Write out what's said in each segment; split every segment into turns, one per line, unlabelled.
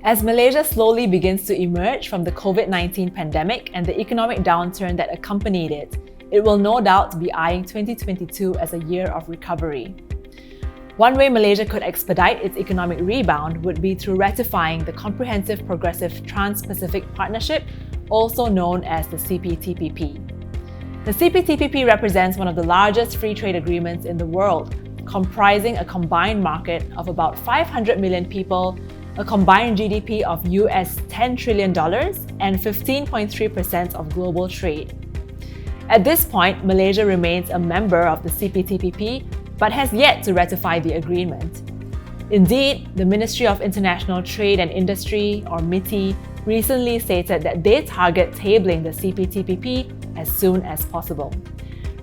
As Malaysia slowly begins to emerge from the COVID-19 pandemic and the economic downturn that accompanied it, it will no doubt be eyeing 2022 as a year of recovery. One way Malaysia could expedite its economic rebound would be through ratifying the Comprehensive Progressive Trans-Pacific Partnership, also known as the CPTPP. The CPTPP represents one of the largest free trade agreements in the world, comprising a combined market of about 500 million people, a combined GDP of US $10 trillion, and 15.3% of global trade. At this point, Malaysia remains a member of the CPTPP, but has yet to ratify the agreement. Indeed, the Ministry of International Trade and Industry, or MITI, recently stated that they target tabling the CPTPP as soon as possible.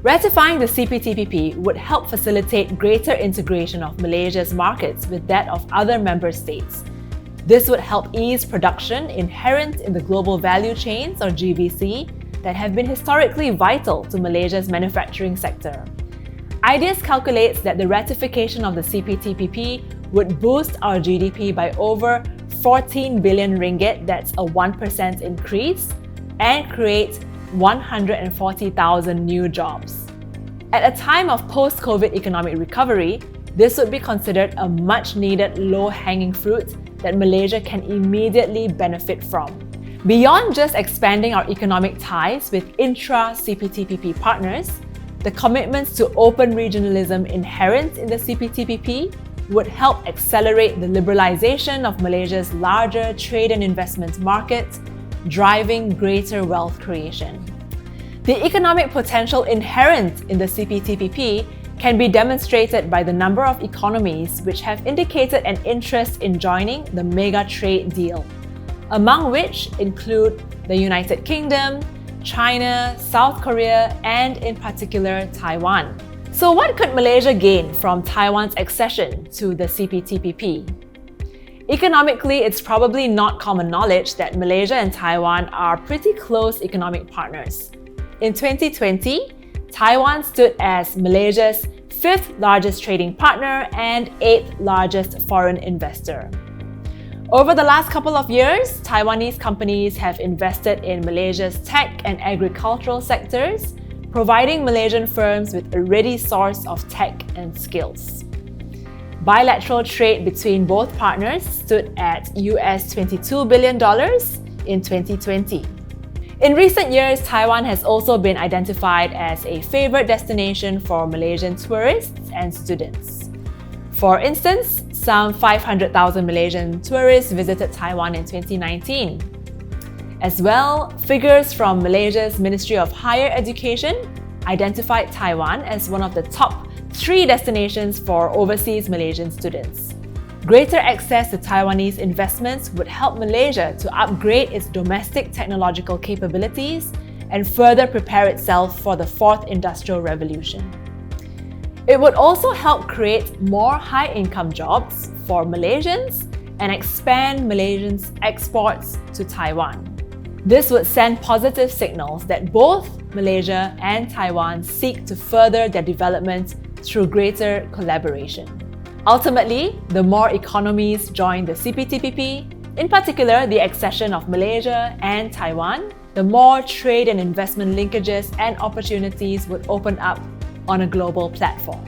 Ratifying the CPTPP would help facilitate greater integration of Malaysia's markets with that of other member states. This would help ease production inherent in the global value chains, or GVC, that have been historically vital to Malaysia's manufacturing sector. IDEAS calculates that the ratification of the CPTPP would boost our GDP by over 14 billion ringgit, that's a 1% increase, and create 140,000 new jobs. At a time of post-COVID economic recovery, this would be considered a much-needed low-hanging fruit that Malaysia can immediately benefit from. Beyond just expanding our economic ties with intra-CPTPP partners, the commitments to open regionalism inherent in the CPTPP would help accelerate the liberalization of Malaysia's larger trade and investment market, driving greater wealth creation. The economic potential inherent in the CPTPP can be demonstrated by the number of economies which have indicated an interest in joining the mega trade deal, among which include the United Kingdom, China, South Korea, and in particular Taiwan. So what could Malaysia gain from Taiwan's accession to the CPTPP? Economically, it's probably not common knowledge that Malaysia and Taiwan are pretty close economic partners. In 2020, Taiwan stood as Malaysia's 5th largest trading partner and 8th largest foreign investor. Over the last couple of years, Taiwanese companies have invested in Malaysia's tech and agricultural sectors, providing Malaysian firms with a ready source of tech and skills. Bilateral trade between both partners stood at US $22 billion in 2020. In recent years, Taiwan has also been identified as a favorite destination for Malaysian tourists and students. For instance, some 500,000 Malaysian tourists visited Taiwan in 2019. As well, figures from Malaysia's Ministry of Higher Education identified Taiwan as one of the top 3 destinations for overseas Malaysian students. Greater access to Taiwanese investments would help Malaysia to upgrade its domestic technological capabilities and further prepare itself for the 4th Industrial Revolution. It would also help create more high-income jobs for Malaysians and expand Malaysians' exports to Taiwan. This would send positive signals that both Malaysia and Taiwan seek to further their development through greater collaboration. Ultimately, the more economies join the CPTPP, in particular the accession of Malaysia and Taiwan, the more trade and investment linkages and opportunities would open up on a global platform.